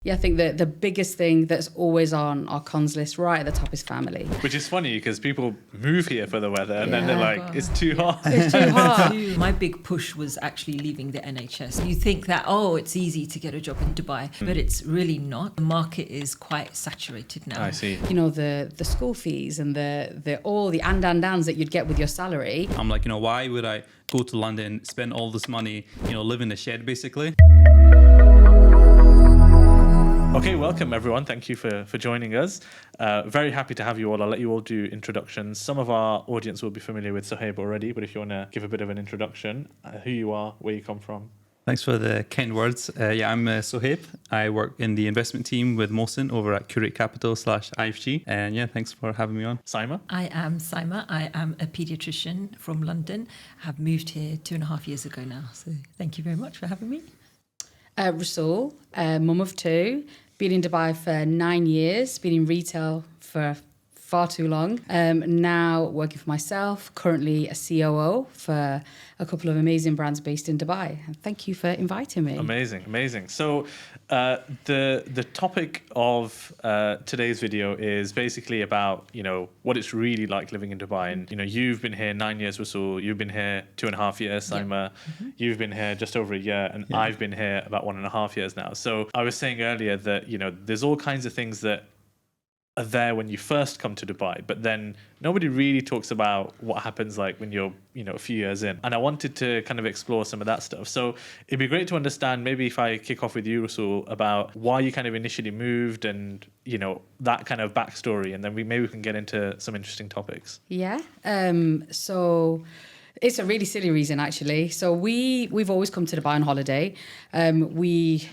Yeah, I think that the biggest thing that's always on our cons list right at the top is family. Which is funny because people move here for the weather and then they're like, it's too hot. It's too hot. My big push was actually leaving the NHS. You think that, it's easy to get a job in Dubai, but it's really not. The market is quite saturated now. I see. You know, the school fees and all the ands that you'd get with your salary. I'm like, why would I go to London, spend all this money, live in a shed basically? Okay, welcome everyone. Thank you for joining us. Very happy to have you all. I'll let you all do introductions. Some of our audience will be familiar with Sohaib already, but if you want to give a bit of an introduction, who you are, where you come from. Thanks for the kind words. I'm Sohaib. I work in the investment team with Mohsin over at Curate Capital /IFG. And thanks for having me on. Saima? I am Saima. I am a paediatrician from London. I have moved here 2.5 years ago now. So thank you very much for having me. Rasool, mum of two, been in Dubai for 9 years, been in retail for far too long. Now working for myself, currently a COO for a couple of amazing brands based in Dubai. And thank you for inviting me. Amazing. So the topic of today's video is basically about, what it's really like living in Dubai. And, you've been here 9 years, Rasool. You've been here 2.5 years, Saima. Yep. Mm-hmm. You've been here just over a year. And I've been here about 1.5 years now. So I was saying earlier that, there's all kinds of things that are there when you first come to Dubai, but then nobody really talks about what happens like when you're, a few years in. And I wanted to kind of explore some of that stuff. So it'd be great to understand, maybe if I kick off with you, Rasool, about why you kind of initially moved and, that kind of backstory. And then maybe we can get into some interesting topics. Yeah. So it's a really silly reason, actually. So we've always come to Dubai on holiday. We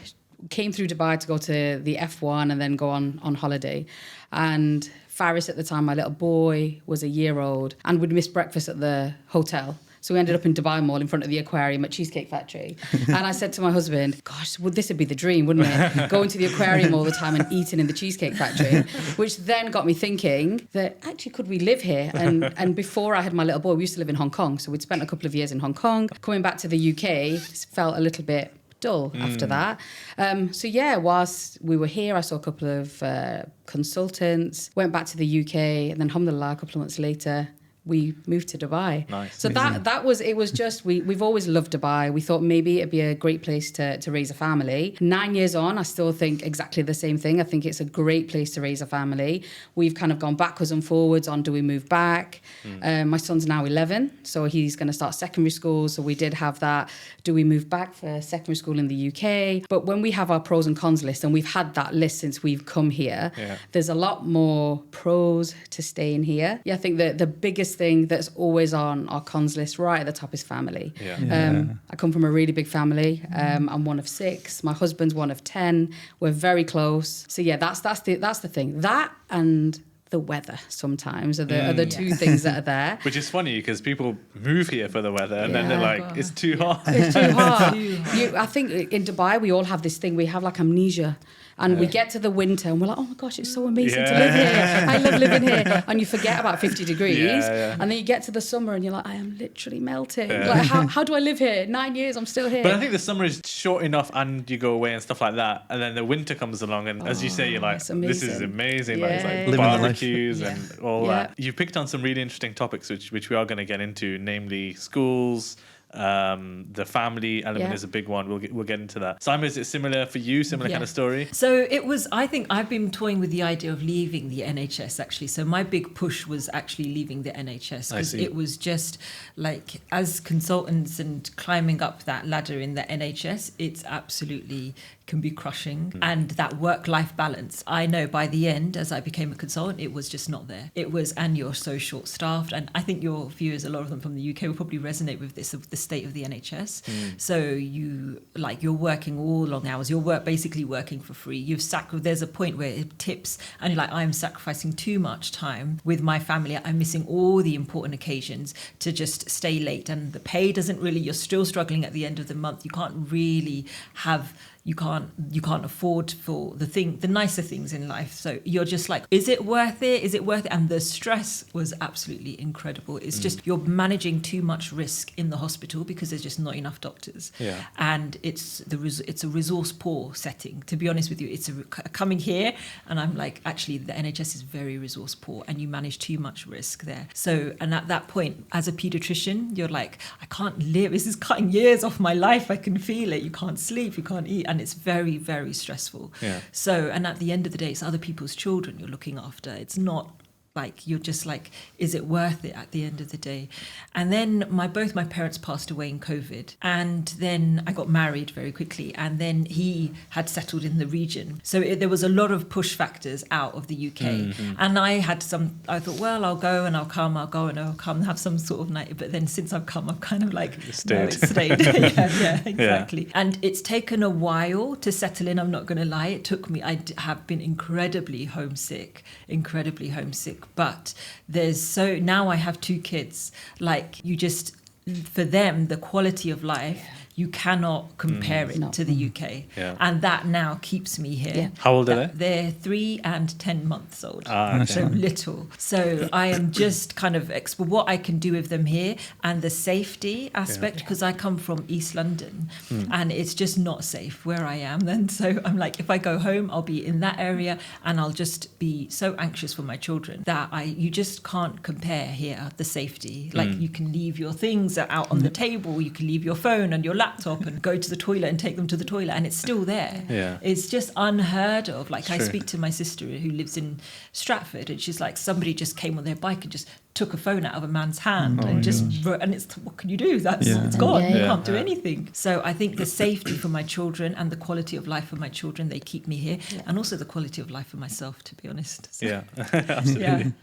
came through Dubai to go to the F1 and then go on holiday. And Faris at the time, my little boy, was a year old and we'd missed breakfast at the hotel. So we ended up in Dubai Mall in front of the aquarium at Cheesecake Factory. And I said to my husband, gosh, this would be the dream, wouldn't it? Going to the aquarium all the time and eating in the Cheesecake Factory, which then got me thinking that actually could we live here? And before I had my little boy, we used to live in Hong Kong. So we'd spent a couple of years in Hong Kong. Coming back to the UK, felt a little bit dull after that. Whilst we were here, I saw a couple of consultants, went back to the UK, and then alhamdulillah, a couple of months later, we moved to Dubai. Nice. So it was just, we've always loved Dubai. We thought maybe it'd be a great place to raise a family. 9 years on, I still think exactly the same thing. I think it's a great place to raise a family. We've kind of gone backwards and forwards on, do we move back? My son's now 11, so he's going to start secondary school. So we did have that, do we move back for secondary school in the UK? But when we have our pros and cons list, and we've had that list since we've come here, there's a lot more pros to staying here. I think that the biggest thing that's always on our cons list right at the top is family. I come from a really big family. I'm one of 6. My husband's one of 10. We're very close. So that's the thing. That and the weather sometimes are the two things that are there. Which is funny because people move here for the weather and then they're like, it's too hot. It's too hot. I think in Dubai we all have this thing. We have like amnesia. And we get to the winter and we're like, oh my gosh, it's so amazing to live here. I love living here. And you forget about 50 degrees. And then you get to the summer and you're like, I am literally melting. Like, how do I live here? 9 years, I'm still here. But I think the summer is short enough and you go away and stuff like that. And then the winter comes along and as you say, you're like, this is amazing. Like, it's like barbecues and all that. You picked on some really interesting topics, which we are going to get into, namely schools. The family element is a big one. We'll get into that. Saima, is it similar for you? Similar kind of story? So it was, I think I've been toying with the idea of leaving the NHS actually. So my big push was actually leaving the NHS because it was just like, as consultants and climbing up that ladder in the NHS, it's absolutely can be crushing. And that work-life balance, I know by the end, as I became a consultant, it was just not there. It was, and you're so short-staffed. And I think your viewers, a lot of them from the UK, will probably resonate with this, of the state of the NHS. So you're working all long hours. You're basically working for free. There's a point where it tips and you're like, I'm sacrificing too much time with my family. I'm missing all the important occasions to just stay late. And the pay doesn't really, you're still struggling at the end of the month. You can't really have you can't afford for the nicer things in life. So you're just like, is it worth it? Is it worth it? And the stress was absolutely incredible. It's just you're managing too much risk in the hospital because there's just not enough doctors. Yeah. And it's a resource poor setting. To be honest with you, it's coming here and I'm like, actually the NHS is very resource poor and you manage too much risk there. So, and at that point, as a paediatrician, you're like, I can't live. This is cutting years off my life. I can feel it. You can't sleep, you can't eat. And it's very, very stressful. Yeah. So, and at the end of the day, it's other people's children you're looking after. It's not like, you're just like, is it worth it at the end of the day? And then both my parents passed away in COVID. And then I got married very quickly. And then he had settled in the region. So there was a lot of push factors out of the UK. And I thought, well, I'll go and I'll come, have some sort of night. But then since I've come, I'm kind of like, no, it's stayed. yeah, exactly. Yeah. And it's taken a while to settle in. I'm not going to lie. It took me, I have been incredibly homesick. But now I have 2 kids. Like, you just, for them, the quality of life, you cannot compare it to the UK. Yeah. And that now keeps me here. Yeah. How old are they? They're 3 and 10 months old. Okay. So little. So I am just kind of what I can do with them here and the safety aspect, because I come from East London and it's just not safe where I am. And so I'm like, if I go home, I'll be in that area and I'll just be so anxious for my children that you just can't compare here the safety. Like you can leave your things out on the table, you can leave your phone and your laptop and go to the toilet and take them to the toilet and it's still there. Yeah. It's just unheard of. Like, I speak to my sister who lives in Stratford and she's like, somebody just came on their bike and just took a phone out of a man's hand and it's, what can you do? It's gone. You can't do anything. So I think the safety for my children and the quality of life for my children, they keep me here, and also the quality of life for myself, to be honest. So, yeah, absolutely.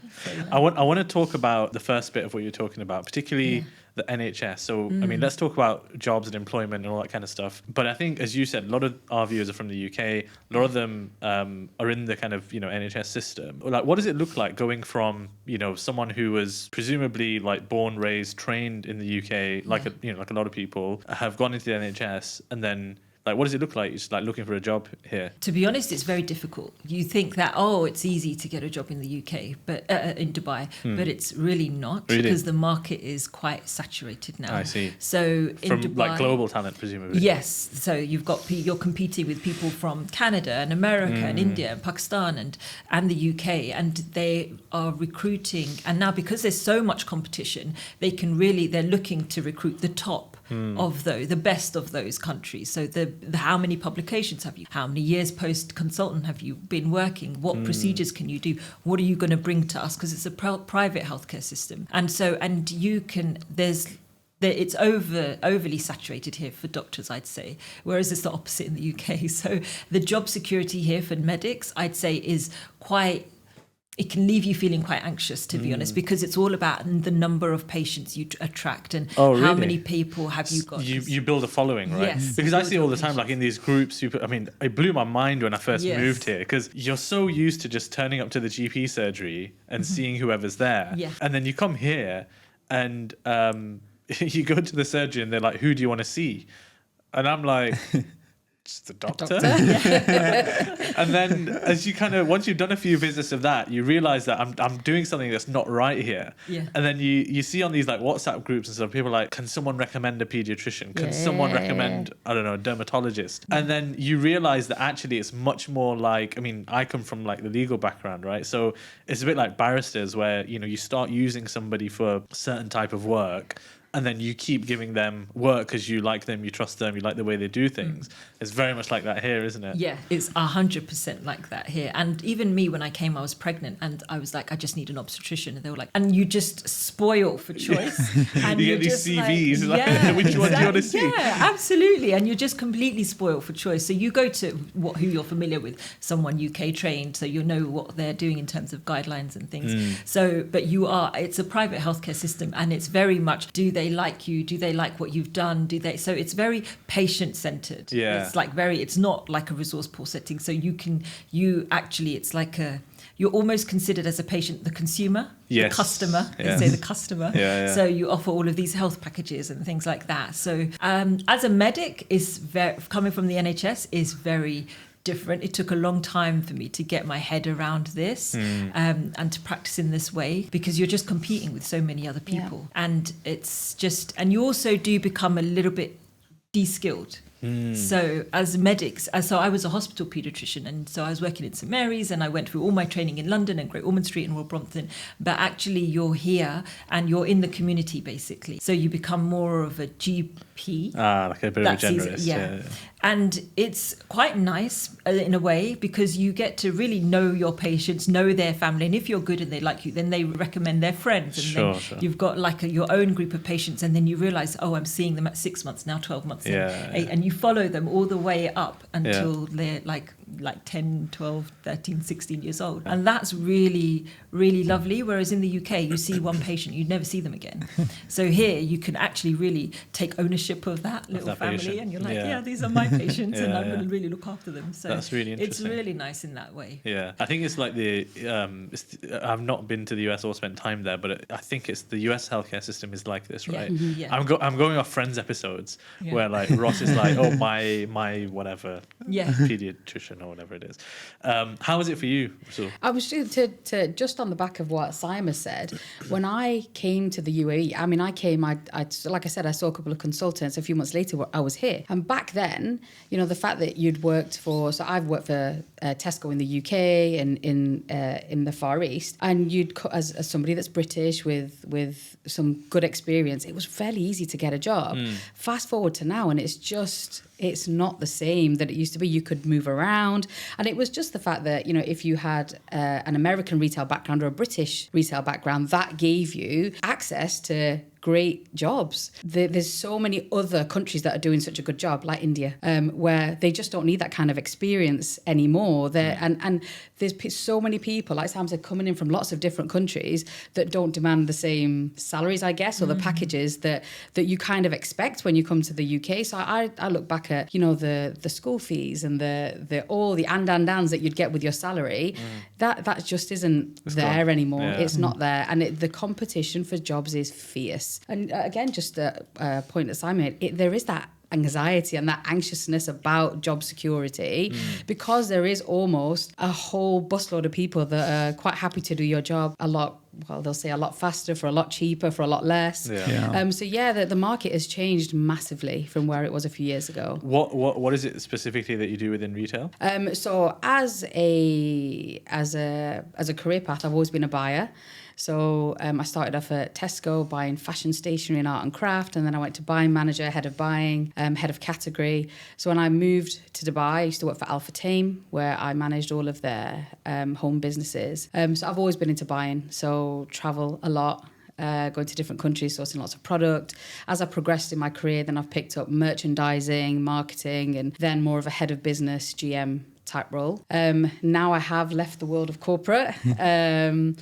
I want to talk about the first bit of what you're talking about, particularly the NHS. So, I mean, let's talk about jobs and employment and all that kind of stuff. But I think, as you said, a lot of our viewers are from the UK. A lot of them are in the kind of, NHS system. Like, what does it look like going from, someone who was presumably like born, raised, trained in the UK, like a lot of people have gone into the NHS, and then, like, what does it look like? It's like looking for a job here. To be honest, it's very difficult. You think that, it's easy to get a job in the UK, but in Dubai, but it's really not, because the market is quite saturated now. I see. So in from Dubai, like global talent, presumably. Yes. So you're competing with people from Canada and America and India and Pakistan and the UK, and they are recruiting. And now, because there's so much competition, they're looking to recruit the top of the best of those countries. So how many publications have you? How many years post consultant have you been working? What procedures can you do? What are you going to bring to us? Because it's a private healthcare system, and you can. It's overly saturated here for doctors, I'd say, whereas it's the opposite in the UK. So the job security here for medics, I'd say, is quite. It can leave you feeling quite anxious, to be honest, because it's all about the number of patients you attract and how many people have you got. You build a following, right? Yes. Because I see all the time, like in these groups, it blew my mind when I first moved here, because you're so used to just turning up to the GP surgery and seeing whoever's there. Yeah. And then you come here and you go to the surgery and they're like, who do you want to see? And I'm like... Just the doctor. And then as you once you've done a few visits of that, you realize that I'm doing something that's not right here. Yeah. And then you see on these like WhatsApp groups and stuff, people are like, can someone recommend a pediatrician? Can someone recommend, I don't know, a dermatologist? And then you realize that actually it's much more like, I come from like the legal background, right? So it's a bit like barristers where, you start using somebody for a certain type of work, and then you keep giving them work because you like them, you trust them, you like the way they do things. It's very much like that here, isn't it? Yeah, it's 100% like that here. And even me, when I came, I was pregnant and I was like, I just need an obstetrician. And they were like, and you just spoil for choice. And you get these CVs, which one do you want to see? Yeah, absolutely. And you're just completely spoiled for choice. So you go to who you're familiar with, someone UK trained, so you know what they're doing in terms of guidelines and things. So, but it's a private healthcare system, and it's very much, do they like you? Do they like what you've done? So it's very patient-centered. Yeah. It's not like a resource poor setting. So it's like you're almost considered as a patient the consumer, Yes. the customer. They Yeah. say the customer. Yeah. So you offer all of these health packages and things like that. So as a medic, coming from the NHS is very different. It took a long time for me to get my head around this and to practice in this way, because you're just competing with so many other people. And it's just, and you also do become a little bit de-skilled. So as medics, so I was a hospital paediatrician, and so I was working in St Mary's, and I went through all my training in London and Great Ormond Street and Royal Brompton. But actually you're here and you're in the community basically. So you become more of a GP. Like a bit of a generalist. Yeah. And it's quite nice in a way, because you get to really know your patients, know their family. And if you're good and they like you, then they recommend their friends. And then you've got like your own group of patients. And then you realize, oh, I'm seeing them at 6 months, now 12 months. And you follow them all the way up until they're like 10, 12, 13, 16 years old. And that's really, really lovely. Whereas in the UK, you see one patient, you never see them again. So here you can actually really take ownership of that little family patient. And you're like, yeah, these are my patients and I'm going to really look after them. So that's really interesting. It's really nice in that way. Yeah, I think it's like I've not been to the US or spent time there, but I think it's the US healthcare system is like this, right? Yeah. I'm going off Friends episodes where like Ross is like, oh, my whatever pediatrician or whatever it is. How was it for you, Rasool? I was just on the back of what Saima said. When I came to the UAE, I mean, I like I said, I saw a couple of consultants. A few months later, I was here, and back then, you know, the fact that you'd worked for, so I've worked for Tesco in the UK and in the Far East, and you'd as somebody that's British with some good experience, it was fairly easy to get a job. Fast forward to now, and it's not the same that it used to be. You could move around. And it was just the fact that, you know, if you had an American retail background or a British retail background, that gave you access to great jobs. There's so many other countries that are doing such a good job, like India, where they just don't need that kind of experience anymore. And there's so many people, like Sam said, coming in from lots of different countries that don't demand the same salaries, I guess, or the packages that you kind of expect when you come to the UK. So I look back at, you know, the school fees and all the ands that you'd get with your salary. That just isn't there anymore. Yeah. It's not there. And the competition for jobs is fierce. And again, just a point that Simon made, there is that anxiety and that anxiousness about job security because there is almost a whole busload of people that are quite happy to do your job a lot. Well, they'll say a lot faster, for a lot cheaper, for a lot less. The market has changed massively from where it was a few years ago. What is it specifically that you do within retail? So as a career path, I've always been a buyer. So I started off at Tesco buying fashion, stationery and art and craft, and then I went to buying manager, head of buying, head of category. So when I moved to Dubai, I used to work for Alpha Tame, where I managed all of their home businesses. So I've always been into buying, so travel a lot. Going to different countries, sourcing lots of product. As I progressed in my career, then I've picked up merchandising, marketing, and then more of a head of business, GM type role. Now I have left the world of corporate. I've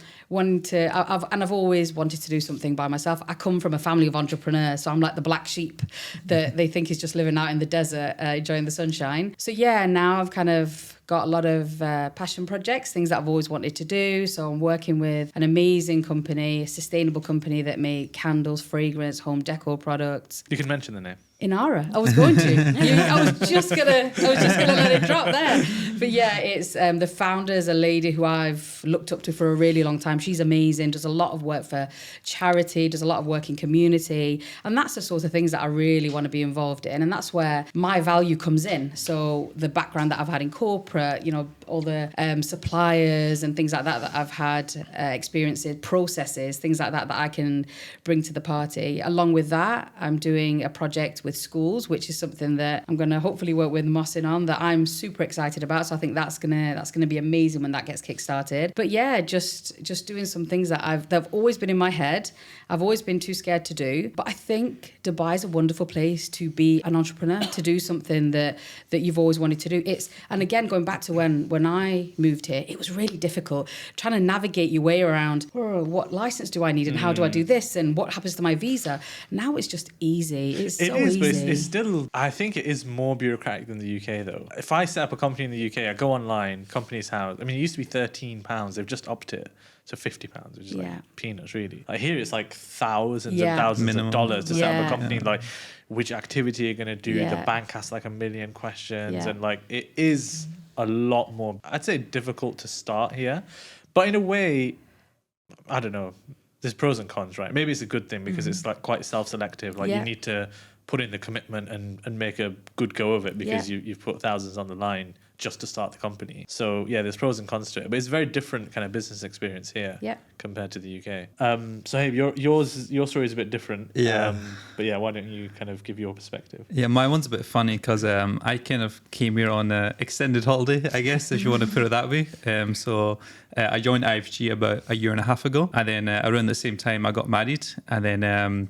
always wanted to do something by myself. I come from a family of entrepreneurs, so I'm like the black sheep that they think is just living out in the desert, enjoying the sunshine. So yeah, now I've kind of got a lot of passion projects, things that I've always wanted to do. So I'm working with an amazing company, a sustainable company that make candles, fragrance, home decor products. You can mention the name. Inara. I was going to. I was just gonna let it drop there. But yeah, it's the founder is a lady who I've looked up to for a really long time. She's amazing. Does a lot of work for charity. Does a lot of work in community, and that's the sort of things that I really want to be involved in. And that's where my value comes in. So the background that I've had in corporate, you know, all the suppliers and things like that I've had experiences, processes, things like that I can bring to the party. Along with that, I'm doing a project with schools, which is something that I'm going to hopefully work with Mohsin on, that I'm super excited about. So I think that's gonna be amazing when that gets kickstarted. But yeah, just doing some things that have always been in my head. I've always been too scared to do. But I think Dubai is a wonderful place to be an entrepreneur, to do something that you've always wanted to do. And again, going back to when when I moved here, it was really difficult trying to navigate your way around, what license do I need and how do I do this and what happens to my visa? Now it's just easy. It's so easy. But it's still, I think it is more bureaucratic than the UK though. If I set up a company in the UK, I go online, company's house. I mean, it used to be £13. They've just upped it to £50, which is like peanuts, really. Like here, it's like thousands and thousands of dollars to set up a company. Like, which activity you're gonna do? The bank asks like a million questions, and like it is a lot more. I'd say difficult to start here, but in a way, I don't know. There's pros and cons, right? Maybe it's a good thing because it's like quite self-selective. Like you need to put in the commitment and make a good go of it because you've put thousands on the line just to start the company. So yeah, there's pros and cons to it, but it's a very different kind of business experience here compared to the UK. So hey, your story is a bit different. But yeah, why don't you kind of give your perspective? Yeah, my one's a bit funny because I kind of came here on an extended holiday, I guess, if you want to put it that way. So I joined IFG about a year and a half ago, and then around the same time I got married. And then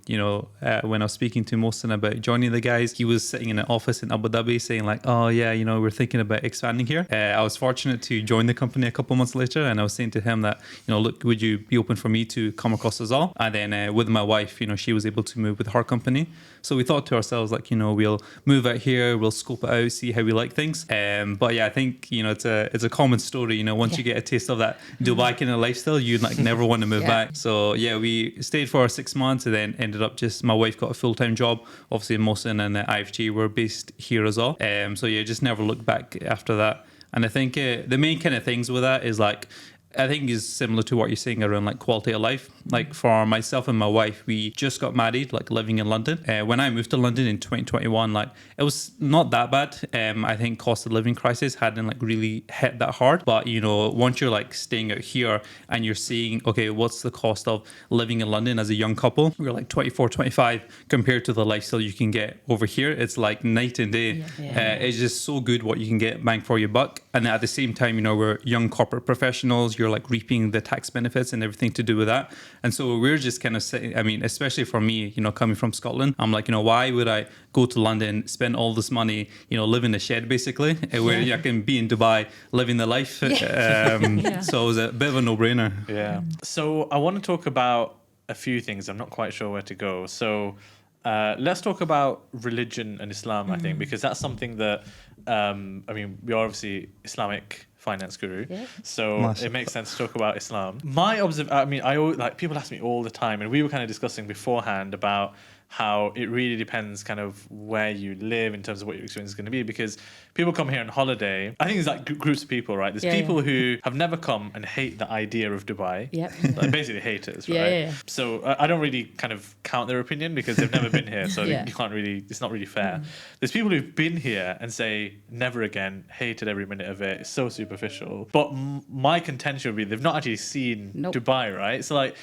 when I was speaking to Mohsin about joining the guys, he was sitting in an office in Abu Dhabi saying like, oh yeah, we're thinking about expanding here. I was fortunate to join the company a couple months later, and I was saying to him that, look, would you be open for me to come across as well? And then with my wife, she was able to move with her company. So we thought to ourselves like, we'll move out here, we'll scope it out, see how we like things. But yeah, I think, it's a common story. Once you get a taste of that Dubai kind of lifestyle, you'd like never want to move back. So yeah, we stayed for 6 months and then ended up my wife got a full-time job. Obviously Mohsin and IFG were based here as well. So yeah, just never looked back after that. And I think the main kind of things with that is like, I think is similar to what you're saying around like quality of life. Like for myself and my wife, we just got married, like living in London. When I moved to London in 2021, like it was not that bad. I think cost of living crisis hadn't like really hit that hard. But once you're like staying out here and you're seeing, okay, what's the cost of living in London as a young couple? We're like 24, 25 compared to the lifestyle you can get over here. It's like night and day. It's just so good what you can get bang for your buck. And at the same time, we're young corporate professionals. You're like reaping the tax benefits and everything to do with that. And so we're just kind of saying, I mean, especially for me, coming from Scotland, I'm like, why would I go to London, spend all this money, live in a shed basically, where I can be in Dubai living the life. So it was a bit of a no-brainer. Yeah. So I want to talk about a few things. I'm not quite sure where to go. So let's talk about religion and Islam, I think, because that's something that, we're obviously Islamic finance guru, so it makes sense to talk about Islam. I always, like, people ask me all the time, and we were kind of discussing beforehand about how it really depends kind of where you live in terms of what your experience is going to be, because people come here on holiday. I think there's like groups of people, right? There's people who have never come and hate the idea of Dubai. Like basically haters, right? So I don't really kind of count their opinion because they've never been here, so you can't really, it's not really fair. There's people who've been here and say never again, hated every minute of it, it's so superficial. But my contention would be they've not actually seen Dubai, right? So like,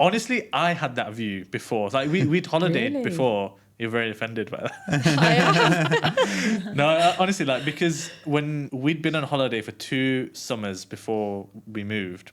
honestly, I had that view before. Like we'd holidayed before. You're very offended by that. No, honestly, like, because when we'd been on holiday for 2 summers before we moved,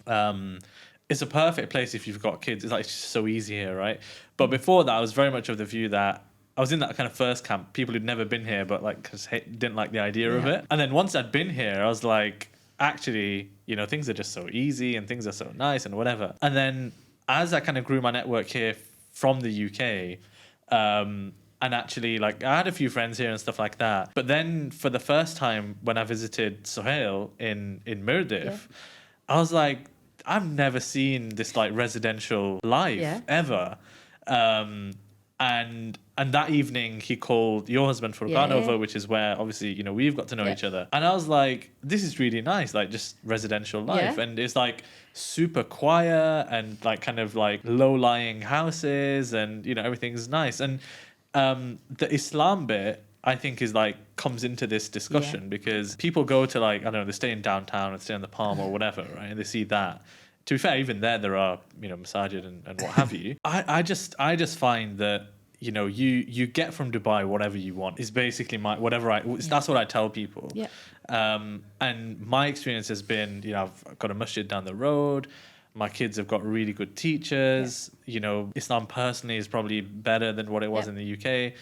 it's a perfect place if you've got kids. It's like, it's just so easy here, right? But before that, I was very much of the view that I was in that kind of first camp, people who'd never been here, but like didn't like the idea of it. And then once I'd been here, I was like, actually, things are just so easy and things are so nice and whatever. And then as I kind of grew my network here from the UK, and actually, like, I had a few friends here and stuff like that. But then for the first time when I visited Sohaib in Mirdif, I was like, I've never seen this like residential life ever. And that evening he called your husband Furqan over, which is where obviously, we've got to know each other. And I was like, this is really nice, like just residential life. And it's like super quiet and like kind of like low-lying houses and, everything's nice. And the Islam bit, I think, is like comes into this discussion because people go to like, I don't know, they stay in downtown or stay on the Palm or whatever, right? And they see that. To be fair, even there are, masajid and what have you. I just find that, you get from Dubai whatever you want. Is basically that's what I tell people. And my experience has been, I've got a masjid down the road. My kids have got really good teachers. Islam personally is probably better than what it was in the UK.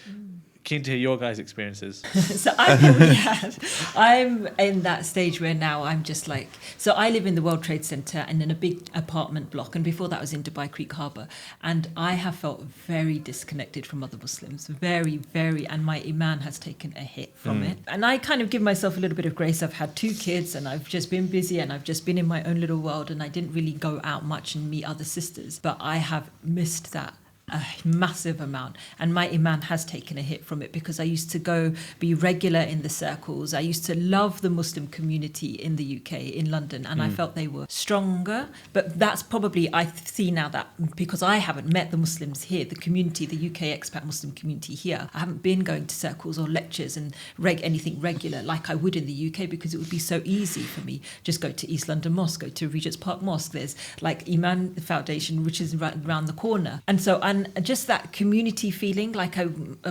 keen to hear your guys' experiences. So I'm in that stage where now I'm just like, so I live in the World Trade Center and in a big apartment block, and before that I was in Dubai Creek Harbour, and I have felt very disconnected from other Muslims, very, very, and my iman has taken a hit from it. And I kind of give myself a little bit of grace. I've had 2 kids and I've just been busy and I've just been in my own little world, and I didn't really go out much and meet other sisters, but I have missed that a massive amount, and my iman has taken a hit from it, because I used to go be regular in the circles. I used to love the Muslim community in the UK, in London, and I felt they were stronger. But that's probably, I see now that because I haven't met the Muslims here, the community, the UK expat Muslim community here, I haven't been going to circles or lectures and anything regular like I would in the UK, because it would be so easy for me. Just go to East London Mosque, go to Regent's Park Mosque. There's like Iman Foundation, which is right around the corner. And just that community feeling, like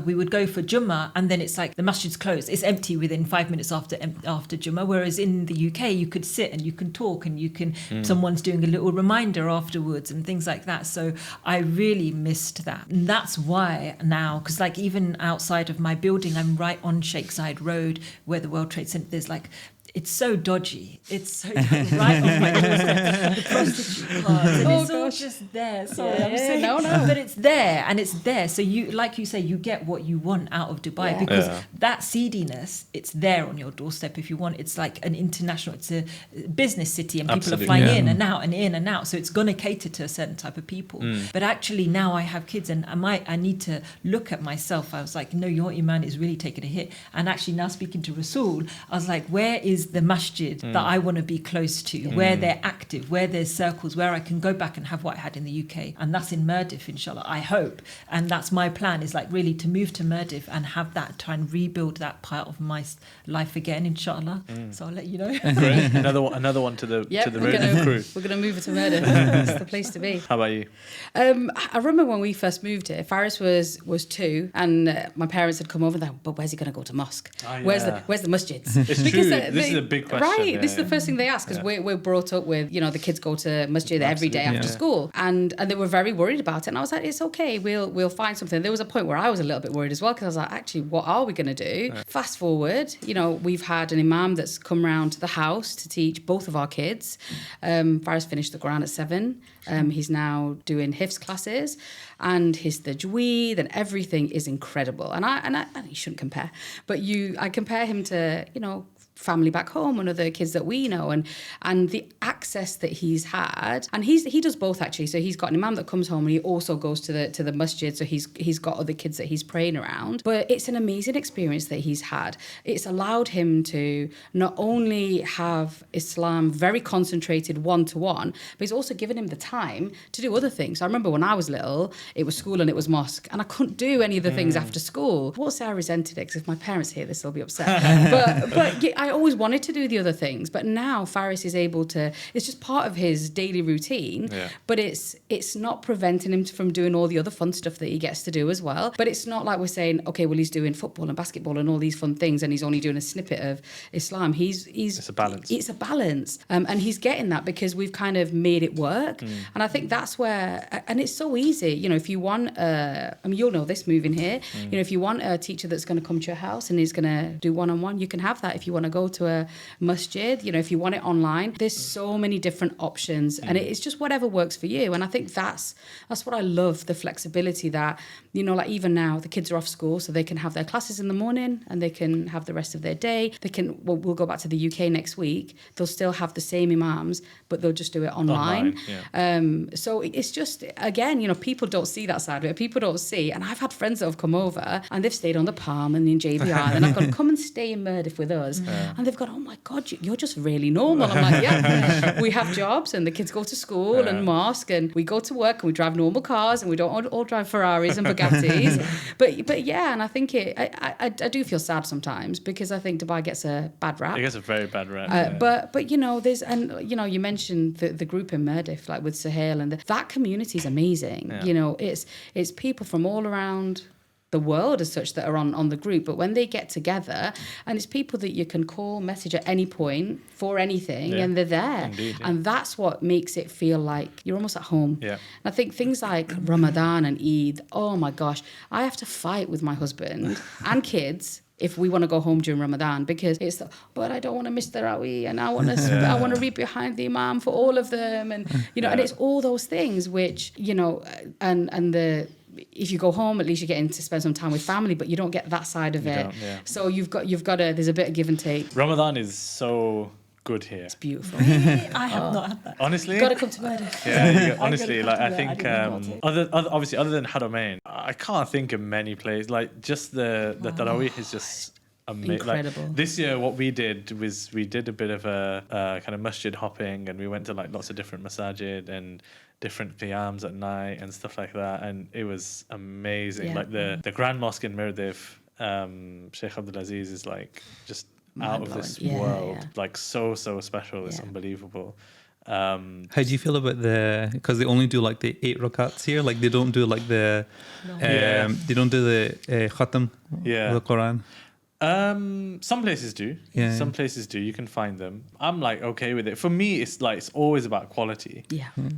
we would go for Jummah, and then it's like the masjid's closed. It's empty within 5 minutes after Jummah. Whereas in the UK, you could sit and you can talk and you can, someone's doing a little reminder afterwards and things like that. So I really missed that. And that's why now, because like even outside of my building, I'm right on Shakeside Road where the World Trade Center, there's like, it's so dodgy. It's so right on my doorstep. The prostitute cars, and it's all just there. Sorry, I'm saying, no, but it's there, and it's there. So you, like you say, you get what you want out of Dubai, because that seediness, it's there on your doorstep if you want. It's like an international, it's a business city, and people are flying in and out and in and out. So it's going to cater to a certain type of people. But actually, now I have kids, and I need to look at myself. I was like, no, your iman is really taking a hit. And actually, now speaking to Rasool, I was like, where is the masjid that I want to be close to, where they're active, where there's circles, where I can go back and have what I had in the UK? And that's in Mirdif, inshallah, I hope. And that's my plan, is like really to move to Mirdif and have that, try and rebuild that part of my life again, inshallah. So I'll let you know. Great. Another one to the Mirdif crew. We're going to move it to Mirdif. It's the place to be. How about you? I remember when we first moved here, Faris was 2, and my parents had come over and thought, but where's he going to go to mosque? Where's the masjids? It's because true. This is a big question. Right. This is the first thing they ask, because we're brought up with, the kids go to masjid every day after school. And they were very worried about it. And I was like, it's okay. We'll find something. There was a point where I was a little bit worried as well, because I was like, actually, what are we going to do? Fast forward, we've had an imam that's come round to the house to teach both of our kids. Faris finished the Quran at 7. He's now doing Hifz classes, and his tajweed and everything is incredible. And I you shouldn't compare, but I compare him to, family back home and other kids that we know, and the access that he's had, and he does both actually. So he's got an imam that comes home, and he also goes to the masjid, so he's got other kids that he's praying around. But it's an amazing experience that he's had. It's allowed him to not only have Islam very concentrated one-to-one, but it's also given him the time to do other things. So I remember when I was little, it was school and it was mosque, and I couldn't do any of the things after school. I won't say I resented it, because if my parents hear this, they'll be upset. but yeah, I always wanted to do the other things, but now Faris is able to, it's just part of his daily routine, but it's not preventing him from doing all the other fun stuff that he gets to do as well. But it's not like we're saying, okay, well, he's doing football and basketball and all these fun things, and he's only doing a snippet of Islam. It's a balance. It's a balance. And he's getting that because we've kind of made it work. And I think that's where, and it's so easy, if you want, you'll know this moving here, if you want a teacher that's going to come to your house and is going to do one-on-one, you can have that. If you want to go to a masjid, if you want it online, there's so many different options, and it's just whatever works for you. And I think that's what I love, the flexibility that, like even now the kids are off school, so they can have their classes in the morning and they can have the rest of their day. They can, we'll go back to the UK next week, they'll still have the same imams, but they'll just do it online. So it's just, again, people don't see that side of it. People don't see, and I've had friends that have come over and they've stayed on the Palm and in JBR, and I've gone, come and stay in Mirdif with us. And they've gone, oh my God, you're just really normal. I'm like, yeah, we have jobs and the kids go to school and mosque, and we go to work and we drive normal cars, and we don't all drive Ferraris and Bugattis. but yeah, and I think I do feel sad sometimes, because I think Dubai gets a bad rap. It gets a very bad rap. But there's, and you mentioned the group in Mirdif, like with Sohaib, and that community is amazing. It's people from all around the world as such that are on the group, but when they get together, and it's people that you can call, message at any point for anything, and they're there. Indeed, yeah. And that's what makes it feel like you're almost at home. Yeah. And I think things like Ramadan and Eid, oh my gosh, I have to fight with my husband and kids if we want to go home during Ramadan, because it's, but I don't want to miss the Tarawih, and I want to read behind the Imam for all of them, and you know, and it's all those things which, you know, and the, if you go home, at least you're getting to spend some time with family, but you don't get that side of it. So you've got to, there's a bit of give and take. Ramadan is so good here. It's beautiful. I have not had that. Honestly, Got to come to Murder. yeah. Honestly, like I think obviously other than Haramain, I can't think of many places. Like just the Tarawih is just amazing. Incredible. Like, this year, what we did was we did a bit of a kind of masjid hopping, and we went to like lots of different masajid and different qiyams at night and stuff like that, and it was amazing. Yeah. Like the Grand Mosque in Mirdif, Sheikh Abdul Aziz is like just out of this world, like so special. It's unbelievable. How do you feel about because they only do like the 8 rakats here, like they don't do like the they don't do the khatam of the Quran? Some places do. Some places do. You can find them. I'm like okay with it. For me, it's like it's always about quality.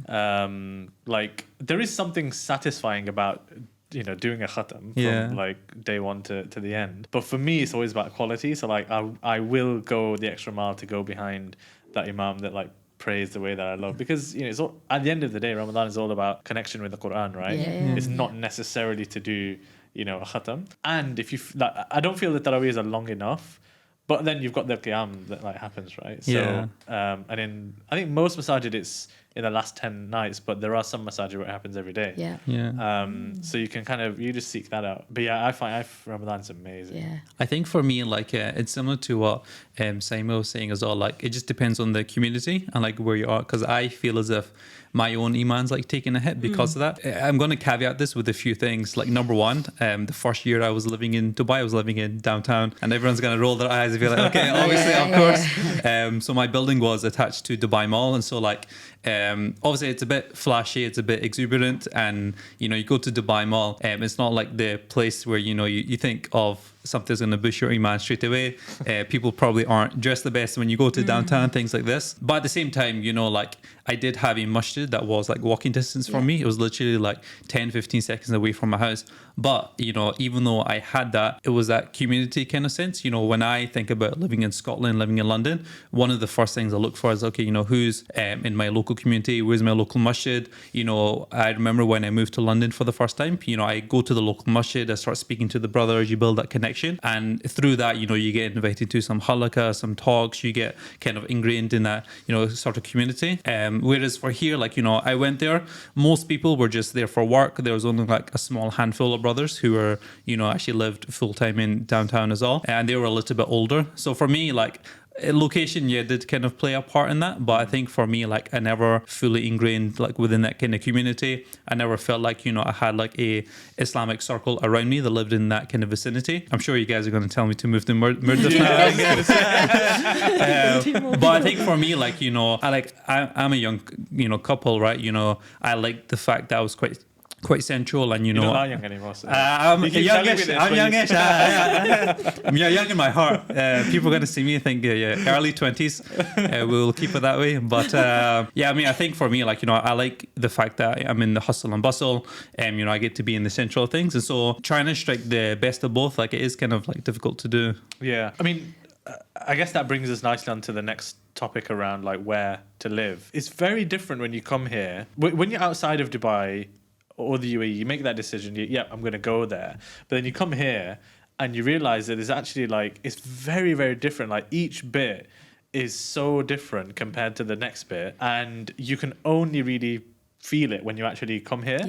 Like there is something satisfying about, you know, doing a khatam from like day one to the end. But for me, it's always about quality. So like I will go the extra mile to go behind that imam that like prays the way that I love, because you know it's all, at the end of the day, Ramadan is all about connection with the Quran, right? It's not necessarily to do, you know, a khatam. And if you like, I don't feel that Tarawih is long enough, but then you've got the qiyam that like happens, right? So and in I think most masajid it's in the last 10 nights, but there are some masajid where it happens every day. So you can you just seek that out. But yeah, I find Ramadan's amazing. I think for me, like it's similar to what Saima was saying as well. Like it just depends on the community and like where you are, because I feel as if my own iman's like taking a hit because of that. I'm going to caveat this with a few things. Like number one, the first year I was living in Dubai, I was living in downtown, and everyone's going to roll their eyes and be like, okay, obviously, of course. So my building was attached to Dubai Mall, and so like obviously it's a bit flashy, it's a bit exuberant, and you know, you go to Dubai Mall, it's not like the place where you know you think of something's going to boost your iman straight away. People probably aren't dressed the best when you go to downtown, things like this. But at the same time, you know, like I did have a masjid that was like walking distance from me. It was literally like 10-15 seconds away from my house. But you know, even though I had that, it was that community kind of sense. You know, when I think about living in Scotland, living in London, one of the first things I look for is, okay, you know, who's in my local community, where's my local masjid. You know, I remember when I moved to London for the first time, you know, I go to the local masjid, I start speaking to the brothers, you build that connection, and through that, you know, you get invited to some halakha, some talks, you get kind of ingrained in that, you know, sort of community. Whereas for here, like, you know, I went there, most people were just there for work. There was only like a small handful of brothers who were, you know, actually lived full time in downtown as well, and they were a little bit older. So for me, like, location did kind of play a part in that, but I think for me, like, I never fully ingrained like within that kind of community. I never felt like, you know, I had like a Islamic circle around me that lived in that kind of vicinity. I'm sure you guys are going to tell me to move to Mirdif now. But I think for me, like, you know, I'm a young, you know, couple, right? You know, I like the fact that I was quite central, and you know, you're not young anymore. So I'm youngish. I'm young in my heart. People are going to see me and think, early 20s. We'll keep it that way. But yeah, I mean, I think for me, like, you know, I like the fact that I'm in the hustle and bustle, and you know, I get to be in the central things, and so trying to strike the best of both, like, it is kind of like difficult to do. Yeah, I mean, I guess that brings us nicely on to the next topic around like where to live. It's very different when you come here. When you're outside of Dubai or the UAE, you make that decision, I'm going to go there. But then you come here and you realize that it's actually like, it's very, very different. Like each bit is so different compared to the next bit. And you can only really feel it when you actually come here.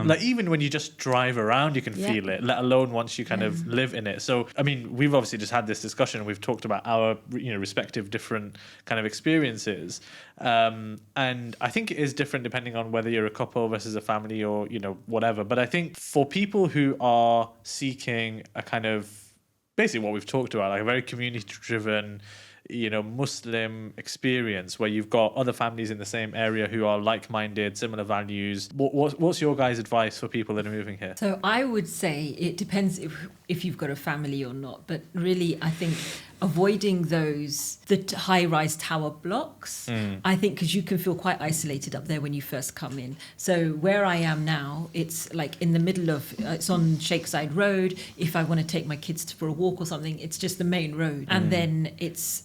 Like even when you just drive around, you can feel it, let alone once you kind of live in it. So, I mean, we've obviously just had this discussion. We've talked about our, you know, respective different kind of experiences. And I think it is different depending on whether you're a couple versus a family or, you know, whatever. But I think for people who are seeking a kind of, basically what we've talked about, like a very community driven, Muslim experience where you've got other families in the same area who are like-minded, similar values. What's your guys' advice for people that are moving here? So I would say it depends if you've got a family or not, but really I think avoiding the high-rise tower blocks, I think, because you can feel quite isolated up there when you first come in. So where I am now, it's like in the middle of, it's on Shakeside Road. If I want to take my kids for a walk or something, it's just the main road. And then it's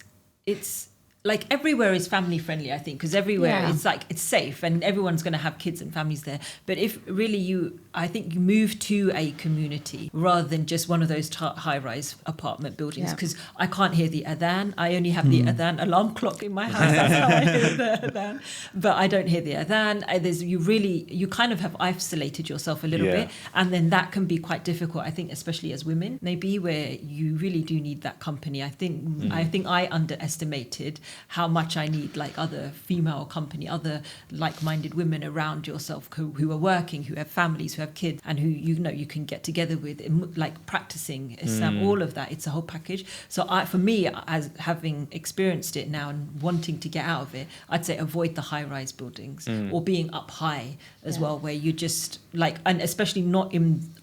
like everywhere is family friendly, I think, because everywhere it's like it's safe and everyone's going to have kids and families there. But if really I think you move to a community rather than just one of those high-rise apartment buildings, because I can't hear the adhan. I only have the adhan alarm clock in my house. That's how I hear the adhan. But I don't hear the adhan. You kind of have isolated yourself a little bit, and then that can be quite difficult, I think, especially as women, maybe, where you really do need that company. I think I underestimated how much I need like other female company, other like-minded women around yourself who are working, who have families, who have kids, and who you can get together with, like practicing Islam, all of that. It's a whole package. So for me, as having experienced it now and wanting to get out of it, I'd say avoid the high-rise buildings or being up high as well, where you just like, and especially not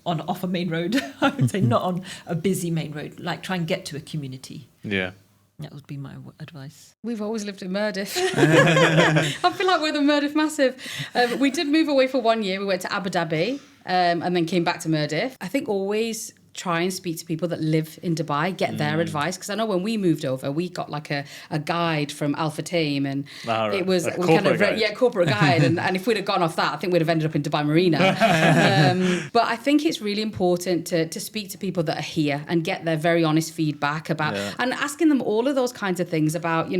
off a main road. I would say not on a busy main road. Like try and get to a community. Yeah. That would be my advice. We've always lived in Murdiff. I feel like we're the Murdiff massive. We did move away for 1 year. We went to Abu Dhabi and then came back to Murdiff. I think always try and speak to people that live in Dubai, get their advice. Because I know when we moved over, we got like a guide from Al Fatame, and it was corporate guide. And if we'd have gone off that, I think we'd have ended up in Dubai Marina. But I think it's really important to speak to people that are here and get their very honest feedback about, and asking them all of those kinds of things about,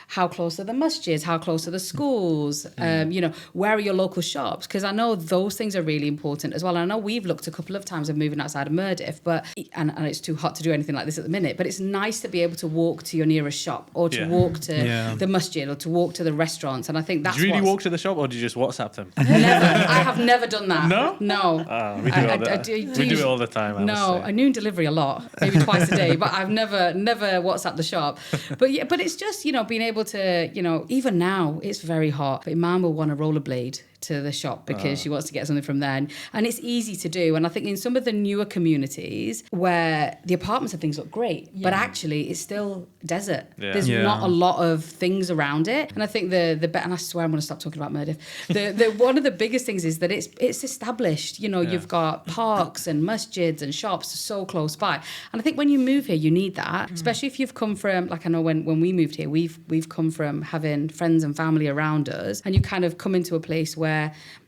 how close are the masjids, how close are the schools, where are your local shops? Because I know those things are really important as well. And I know we've looked a couple of times of moving outside of Murdiff, but it's too hot to do anything like this at the minute, but it's nice to be able to walk to your nearest shop or to walk to the masjid or to walk to the restaurants. And I think that's Did you really walk to the shop, or did you just WhatsApp them? Never. I have never done that. No? We do it all the time. I noon delivery a lot, maybe twice a day, but I've never WhatsApped the shop. But it's just, being able to, even now it's very hot, but Imam will want to rollerblade to the shop because she wants to get something from there. And it's easy to do. And I think in some of the newer communities where the apartments and things look great, but actually it's still desert. Yeah. There's not a lot of things around it. And I think and I swear I'm going to stop talking about Murdiff. The one of the biggest things is that it's established. You've got parks and masjids and shops so close by. And I think when you move here, you need that, especially if you've come from, like I know when we moved here, we've come from having friends and family around us, and you kind of come into a place where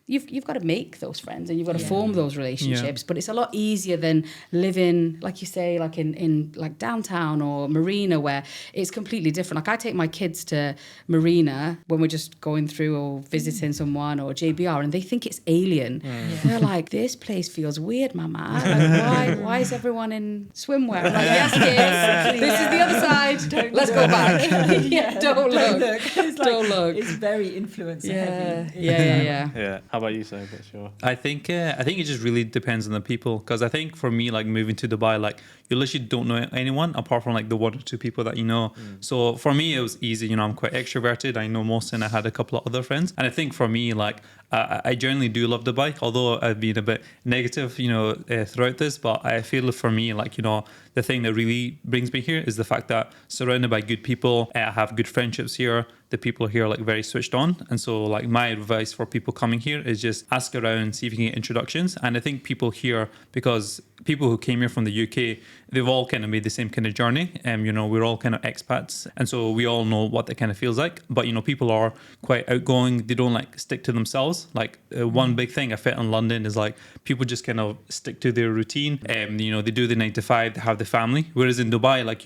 you've got to make those friends and you've got to form those relationships, but it's a lot easier than living, like you say, like in like downtown or Marina, where it's completely different. Like I take my kids to Marina when we're just going through or visiting someone or JBR, and they think it's alien. They're like, this place feels weird, mama. Like, why is everyone in swimwear? I'm like, yes, kids, this is the other side. Let's go back. Don't look. Don't look. It's very influencer heavy. Yeah. How about you, Sohaib? What's your... I think it just really depends on the people, because I think for me, like moving to Dubai, like you literally don't know anyone apart from like the one or two people that you know. So for me, it was easy. I'm quite extroverted. I know Mohsin. I had a couple of other friends, and I think for me, like I generally do love Dubai, although I've been a bit negative, throughout this. But I feel for me, like, the thing that really brings me here is the fact that surrounded by good people, I have good friendships here. The people here are like very switched on. And so like my advice for people coming here is just ask around, see if you can get introductions. And I think people here, because people who came here from the UK, they've all kind of made the same kind of journey. We're all kind of expats. And so we all know what that kind of feels like. But, people are quite outgoing. They don't like stick to themselves. Like one big thing I felt in London is like people just kind of stick to their routine. They do the 9 to 5, they have the family. Whereas in Dubai, like,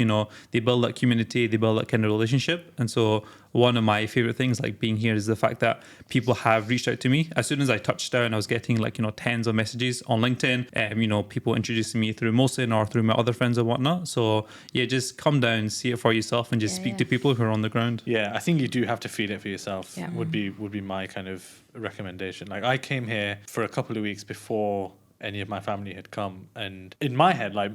they build that community, they build that kind of relationship. And so one of my favorite things like being here is the fact that people have reached out to me. As soon as I touched down, I was getting like, tens of messages on LinkedIn, people introducing me through Mohsin or through my other friends and whatnot. So yeah, just come down, see it for yourself, and just speak to people who are on the ground. Yeah, I think you do have to feel it for yourself. Would be my kind of recommendation. Like I came here for a couple of weeks before any of my family had come, and in my head, like,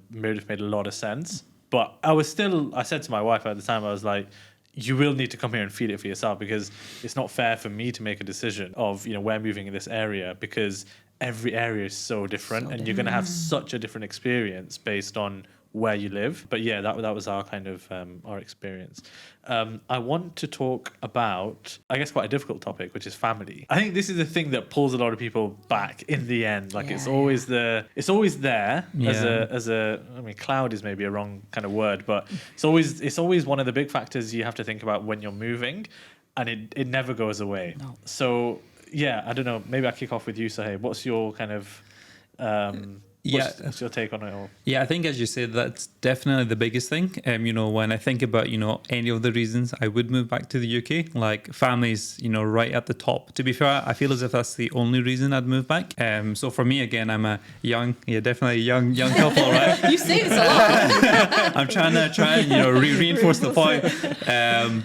Meredith made a lot of sense. But I said to my wife at the time, I was like, you will need to come here and feel it for yourself, because it's not fair for me to make a decision of, we're moving in this area, because every area is so different, and you're going to have such a different experience based on where you live. But yeah, that was our kind of our experience. I want to talk about, I guess, quite a difficult topic, which is family. I think this is the thing that pulls a lot of people back in the end. Like it's always there as a I mean, cloud is maybe a wrong kind of word, but it's always one of the big factors you have to think about when you're moving, and it never goes away. No. So yeah, I don't know, maybe I'll kick off with you, Sohaib. What's your kind of what's your take on it all? Yeah, I think, as you said, that's definitely the biggest thing. When I think about, any of the reasons I would move back to the UK, like family's, right at the top. To be fair, I feel as if that's the only reason I'd move back. So for me, again, I'm a definitely a young couple, right? You say this a lot. I'm trying and reinforce the point.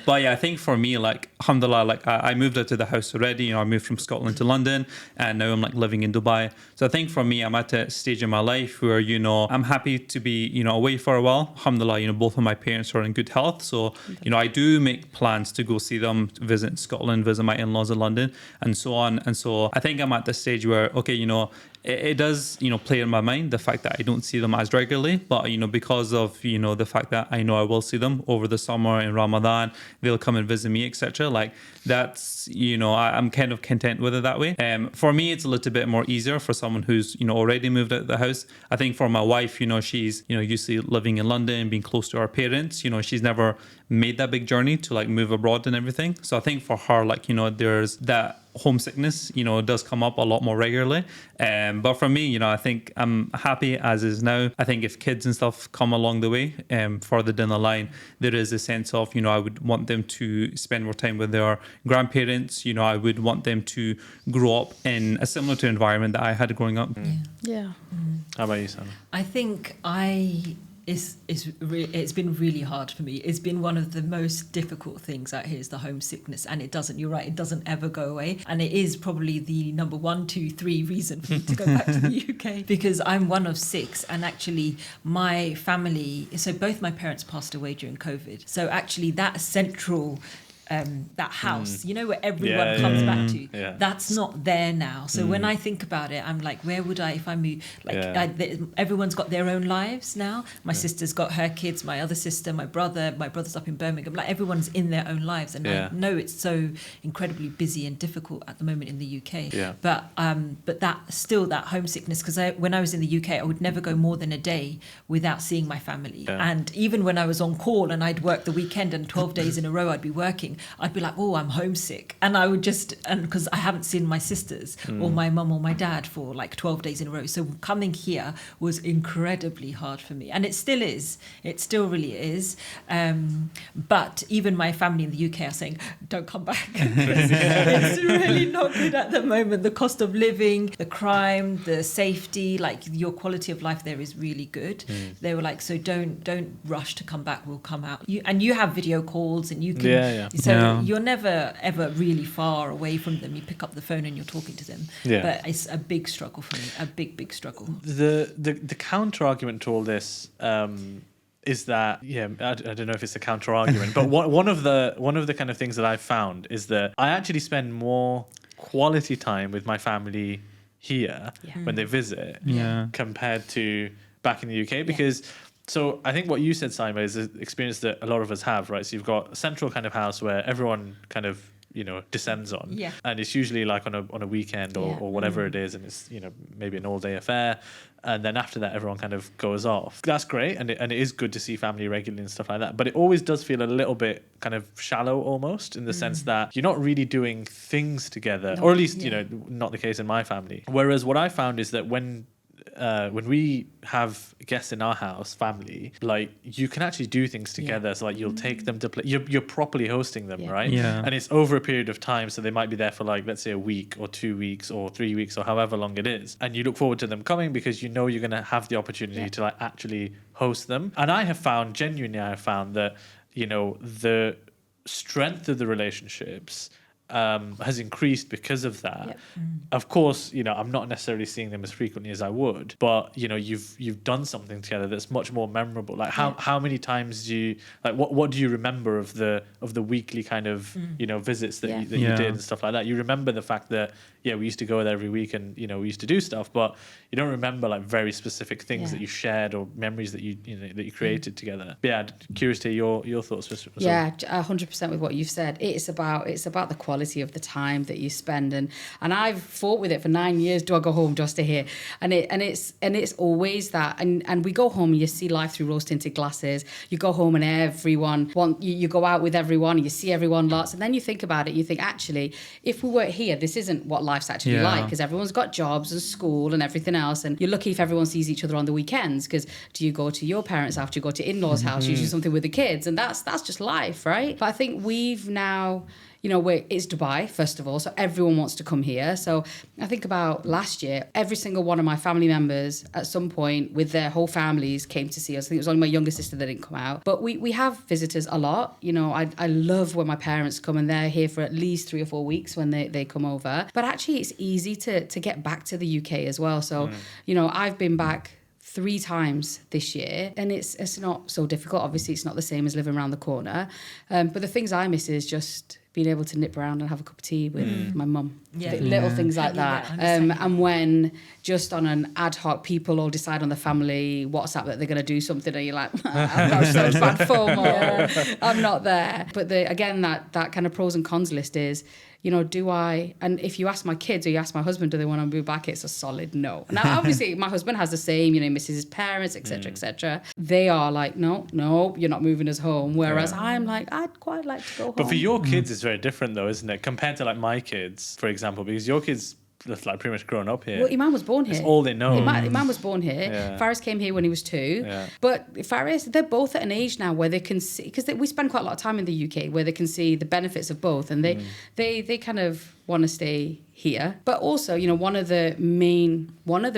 But yeah, I think for me, like, alhamdulillah, like I moved out to the house already. I moved from Scotland to London, and now I'm like living in Dubai. So I think for me, I'm at a stage in my life where, I'm happy to be, away for a while. Alhamdulillah, both of my parents are in good health. So, I do make plans to go see them, visit Scotland, visit my in-laws in London, and so on. And so I think I'm at the stage where, okay, it does, play in my mind, the fact that I don't see them as regularly, but, because of, the fact that I know I will see them over the summer in Ramadan, they'll come and visit me, etc. Like that's, I'm kind of content with it that way. For me, it's a little bit more easier for someone who's, already moved out of the house. I think for my wife, she's, used to living in London, being close to her parents, she's never made that big journey to like move abroad and everything. So I think for her, like, there's that homesickness, does come up a lot more regularly. But for me, I think I'm happy as is now. I think if kids and stuff come along the way, further down the line, there is a sense of, I would want them to spend more time with their grandparents. I would want them to grow up in a similar to environment that I had growing up. Yeah. How about you, Saima? I think it's been really hard for me. It's been one of the most difficult things out here is the homesickness, and you're right, it doesn't ever go away, and it is probably the number 1, 2, 3 reason for me to go back to the UK, because I'm one of 6, and actually my family, so both my parents passed away during COVID, so actually that central that house, where everyone comes back to, that's not there now. So when I think about it, I'm like, where would I, if I move, like everyone's got their own lives now. My sister's got her kids, my other sister, my brother's up in Birmingham, like everyone's in their own lives. And I know it's so incredibly busy and difficult at the moment in the UK. But that homesickness, because when I was in the UK, I would never go more than a day without seeing my family. And even when I was on call and I'd work the weekend and 12 days in a row I'd be working, I'd be like, oh, I'm homesick. And I would because I haven't seen my sisters or my mum or my dad for like 12 days in a row. So coming here was incredibly hard for me. And it still is. It still really is. But even my family in the UK are saying, don't come back. It's really not good at the moment. The cost of living, the crime, the safety, like your quality of life there is really good. They were like, so don't rush to come back. We'll come out. You have video calls and you can... So you're never ever really far away from them. You pick up the phone and you're talking to them. But it's a big struggle for me, a big struggle. The counter argument to all this is that I don't know if it's a counter argument, but one of the kind of things that I've found is that I actually spend more quality time with my family here when they visit compared to back in the UK, because so I think what you said, Saima, is an experience that a lot of us have, right? So you've got a central kind of house where everyone kind of, descends on. And it's usually like on a weekend or whatever it is, and it's, maybe an all-day affair. And then after that, everyone kind of goes off. That's great, and it is good to see family regularly and stuff like that. But it always does feel a little bit kind of shallow almost, in the sense that you're not really doing things together, or at least, not the case in my family. Whereas what I found is that when we have guests in our house, family, like you can actually do things together. So like you'll take them to play. You're properly hosting them, right? And it's over a period of time. So they might be there for like, let's say a week or 2 weeks or 3 weeks or however long it is. And you look forward to them coming because you're going to have the opportunity to like actually host them. And I have found that, the strength of the relationships has increased because of that. Of course, I'm not necessarily seeing them as frequently as I would, but you've done something together that's much more memorable. Like how many times do you what do you remember of the weekly kind of visits that you did and stuff like that? You remember the fact that we used to go there every week and we used to do stuff, but you don't remember like very specific things that you shared or memories that you created together. But yeah, curious to hear your thoughts. Yeah, 100% with what you've said. It's about the quality of the time that you spend, and I've fought with it for 9 years. Do I go home just to hear? And it's always that. And we go home and you see life through rose tinted glasses. You go home and everyone you go out with everyone and you see everyone lots, and then you think about it. You think, actually, if we weren't here, this isn't what life's actually like, because everyone's got jobs and school and everything else, and you're lucky if everyone sees each other on the weekends, because do you go to your parents' house, do you go to in-laws' house, you do something with the kids, and that's just life, right? But I think we've now, it's Dubai, first of all, so everyone wants to come here. So I think about last year, every single one of my family members at some point with their whole families came to see us. I think it was only my younger sister that didn't come out. But we have visitors a lot. I love when my parents come and they're here for at least 3 or 4 weeks when they come over. But actually, it's easy to get back to the UK as well. So, I've been back 3 times this year, and it's not so difficult. Obviously, it's not the same as living around the corner. But the things I miss is just being able to nip around and have a cup of tea with my mum. Little things like that. And when just on an ad hoc, people all decide on the family WhatsApp that they're going to do something, and you're like, I've got so much bad FOMO. I'm not there. But again, that kind of pros and cons list is, do I, and if you ask my kids or you ask my husband, do they want to move back? It's a solid no. Now, obviously, my husband has the same, misses his parents, etc., etc. They are like, no, you're not moving us home. Whereas I'm like, I'd quite like to go home. But for your kids, it's very different though, isn't it? Compared to like my kids, for example, because your kids that's like pretty much grown up here. Well, Iman was born here. It's all they know. Iman was born here. Yeah. Faris came here when he was 2. Yeah. But Faris, they're both at an age now where they can see, because we spend quite a lot of time in the UK, where they can see the benefits of both, and they kind of want to stay here. But also, one of the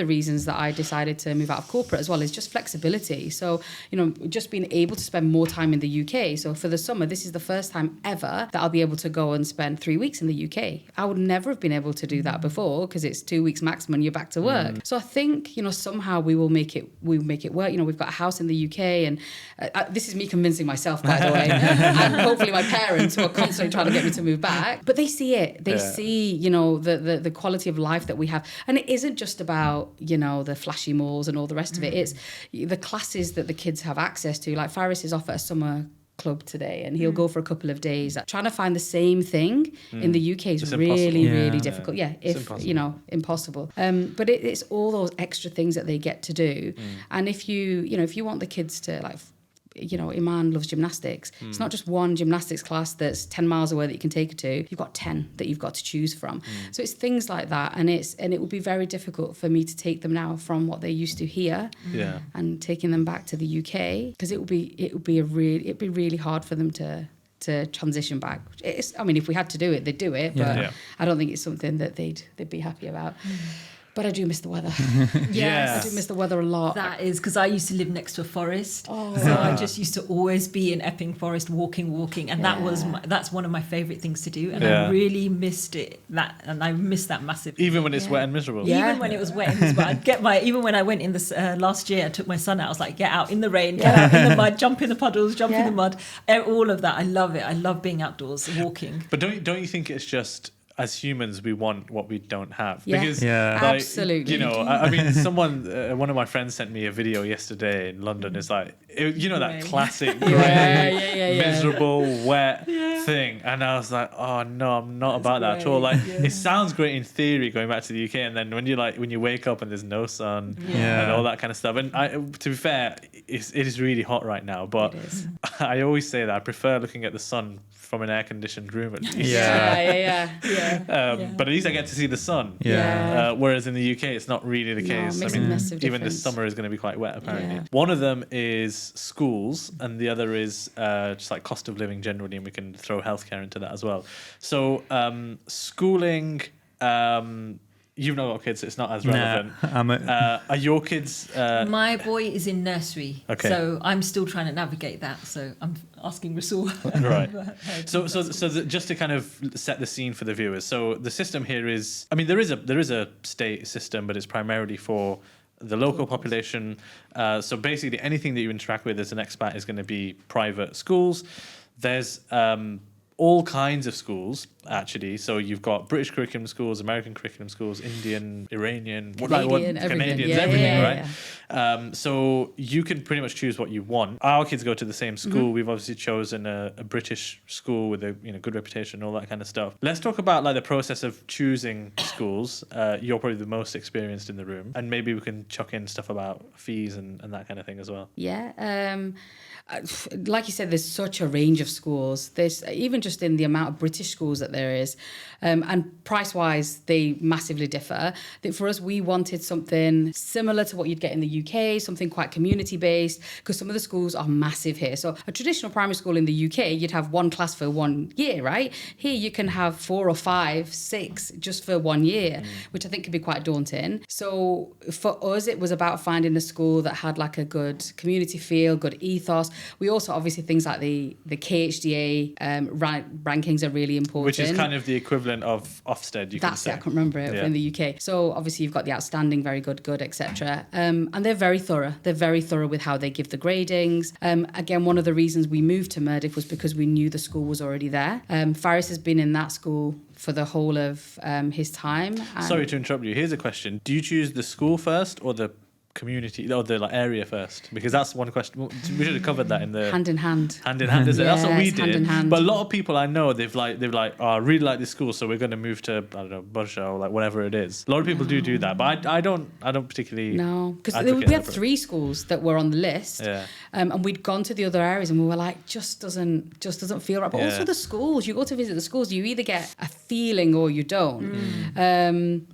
reasons that I decided to move out of corporate as well is just flexibility. So, just being able to spend more time in the UK. So for the summer, this is the first time ever that I'll be able to go and spend 3 weeks in the UK. I would never have been able to do that before, because it's 2 weeks maximum and you're back to work. So I think, somehow we will make it work. We've got a house in the UK, and this is me convincing myself, by the way, and hopefully my parents, who are constantly trying to get me to move back. But they see it. They see, the quality of life that we have. And it isn't just about, the flashy malls and all the rest of it. It's the classes that the kids have access to. Like Faris is off at a summer club today, and he'll go for a couple of days. Trying to find the same thing in the UK is really difficult. If impossible. But it's all those extra things that they get to do. And if you want the kids to like, Iman loves gymnastics. It's not just one gymnastics class that's 10 miles away that you can take her to. You've got 10 that you've got to choose from. So it's things like that, and it would be very difficult for me to take them now from what they're used to here, and taking them back to the UK, because it would be really hard for them to transition back. If we had to do it, they'd do it, but I don't think it's something that they'd be happy about. But I do miss the weather. Yes. I do miss the weather a lot. That is because I used to live next to a forest. So I just used to always be in Epping Forest walking. And that's one of my favourite things to do. And I really missed it. And I missed that massively. Even when it's wet and miserable. Even when it was wet and miserable. Even when I went in this last year, I took my son out. I was like, get out in the rain, get out in the mud, jump in the puddles, jump in the mud. All of that. I love it. I love being outdoors, walking. But don't you think it's just, as humans, we want what we don't have? Yeah. Because absolutely. One of my friends sent me a video yesterday in London. It's like, that classic grey, miserable, wet thing. And I was like, oh no, I'm not about that at all. Like, it sounds great in theory going back to the UK, and then when you wake up and there's no sun and all that kind of stuff. And to be fair, it is really hot right now, but I always say that I prefer looking at the sun from an air-conditioned room at least. But at least I get to see the sun. Whereas in the UK, it's not really the case. Even this summer is going to be quite wet, apparently. One of them is schools, and the other is just like cost of living generally, and we can throw healthcare into that as well. So schooling, you've not got kids, so it's not as relevant. Are your kids? My boy is in nursery, so I'm still trying to navigate that. So I'm asking Rasool. Right. So just to kind of set the scene for the viewers. So the system here is, I mean, there is a state system, but it's primarily for the local population. So basically, anything that you interact with as an expat is going to be private schools. There's all kinds of schools, actually. So you've got British curriculum schools, American curriculum schools, Indian, Iranian, Canadians, everything, right? Yeah. So you can pretty much choose what you want. Our kids go to the same school. We've obviously chosen a British school with a good reputation and all that kind of stuff. Let's talk about like the process of choosing schools. You're probably the most experienced in the room, and maybe we can chuck in stuff about fees and that kind of thing as well. Yeah. Like you said, there's such a range of schools. There's even just in the amount of British schools that there is, and price-wise, they massively differ. I think for us, we wanted something similar to what you'd get in the UK, something quite community-based, because some of the schools are massive here. So a traditional primary school in the UK, you'd have one class for 1 year, right? Here, you can have 4 or 5, 6 just for 1 year, which I think could be quite daunting. So for us, it was about finding a school that had like a good community feel, good ethos. We also obviously things like the KHDA rankings are really important. Which is kind of the equivalent of Ofsted, you can say. That's it, I can't remember it in the UK. So obviously you've got the outstanding, very good, etc. And they're very thorough. They're very thorough with how they give the gradings. Again, one of the reasons we moved to Mirdif was because we knew the school was already there. Faris has been in that school for the whole of his time. Sorry to interrupt you. Here's a question. Do you choose the school first or the community or the like area first? Because that's one question. We should have covered that in the hand in hand, is it? That's what we did. Hand in hand. But a lot of people I know, they've like oh, I really like this school, so we're going to move to, I don't know, Bursha or like whatever it is. A lot of people do that, but I don't particularly. No, because we had 3 schools that were on the list, and we'd gone to the other areas and we were like, just doesn't feel right. But also the schools, you go to visit the schools, you either get a feeling or you don't.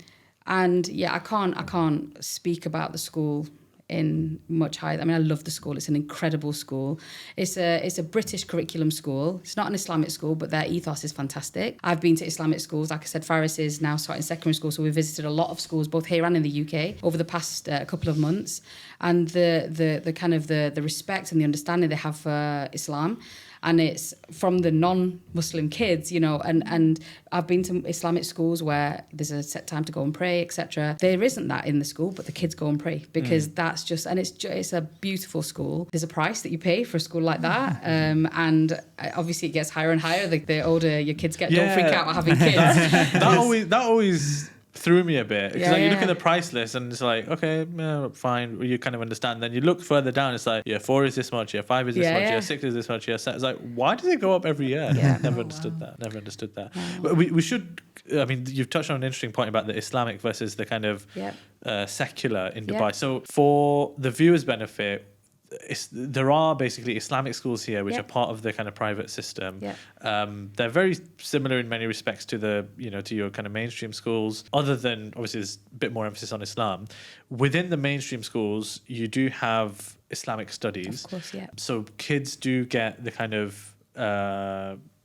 And yeah, I can't speak about the school in much higher. I mean, I love the school. It's an incredible school. It's a British curriculum school. It's not an Islamic school, but their ethos is fantastic. I've been to Islamic schools. Like I said, Faris is now starting secondary school, so we visited a lot of schools, both here and in the UK, over the past couple of months. And the kind of the respect and the understanding they have for Islam. And it's from the non-Muslim kids, and I've been to Islamic schools where there's a set time to go and pray, etc. There isn't that in the school, but the kids go and pray because that's just, and it's a beautiful school. There's a price that you pay for a school like that, and obviously it gets higher and higher the older your kids get. Don't freak out about having kids. that always threw me a bit because you look at the price list and it's like, okay, fine, you kind of understand. Then you look further down, it's like, 4 is this much, 5 is this much, 6 is this much, 7. It's like, why does it go up every year? Never understood that. But we should. I mean, you've touched on an interesting point about the Islamic versus the kind of secular in Dubai. So for the viewers' benefit, there are basically Islamic schools here which are part of the kind of private system. They're very similar in many respects to to your kind of mainstream schools, other than obviously there's a bit more emphasis on Islam. Within the mainstream schools, you do have Islamic studies. Of course, yeah. So kids do get the kind of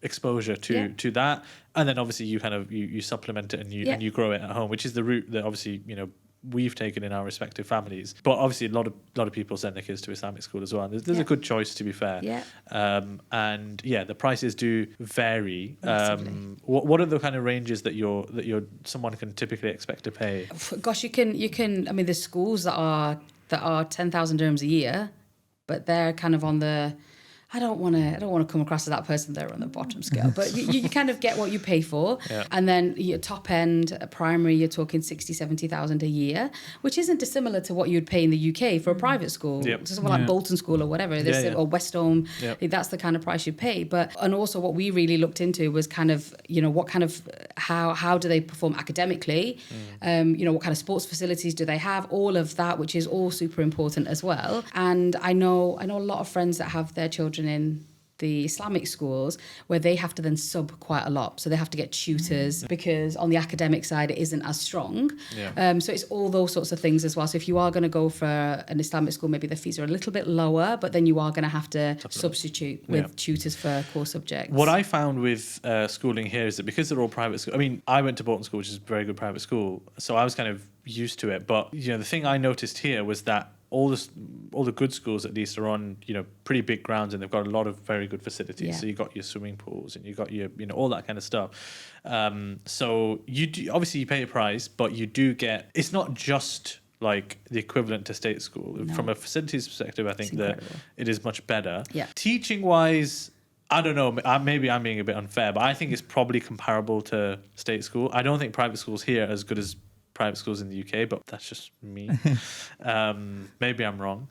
exposure to that, and then obviously you kind of you supplement it and you grow it at home, which is the route that obviously we've taken in our respective families. But obviously a lot of people send their kids to Islamic school as well. And there's a good choice, to be fair. And the prices do vary. What are the kind of ranges that someone can typically expect to pay? Gosh, you can. I mean, there's schools that are 10,000 dirhams a year, but they're kind of on the. I don't want to come across as that person there on the bottom scale, but you kind of get what you pay for. And then your top end primary, you're talking 60, 70,000 a year, which isn't dissimilar to what you'd pay in the UK for a private school. So somewhere like Bolton School or whatever, or West Home, that's the kind of price you pay. And also what we really looked into was kind of, what kind of, how do they perform academically? What kind of sports facilities do they have? All of that, which is all super important as well. And I know a lot of friends that have their children in the Islamic schools where they have to then sub quite a lot. So they have to get tutors because on the academic side, it isn't as strong. Yeah. So it's all those sorts of things as well. So if you are going to go for an Islamic school, maybe the fees are a little bit lower, but then you are going to have to substitute with tutors for core subjects. What I found with schooling here is that because they're all private school, I mean, I went to Bolton School, which is a very good private school, so I was kind of used to it. But the thing I noticed here was that all the good schools at least are on pretty big grounds, and they've got a lot of very good facilities. Yeah. So you got your swimming pools and you got your all that kind of stuff. So you do, obviously you pay a price, but you do get, it's not just like the equivalent to state school. No. From a facilities perspective, I think that it is much better. Yeah. Teaching wise, I don't know, maybe I'm being a bit unfair, but I think it's probably comparable to state school. I don't think private schools here are as good as private schools in the UK, but that's just me. Maybe I'm wrong.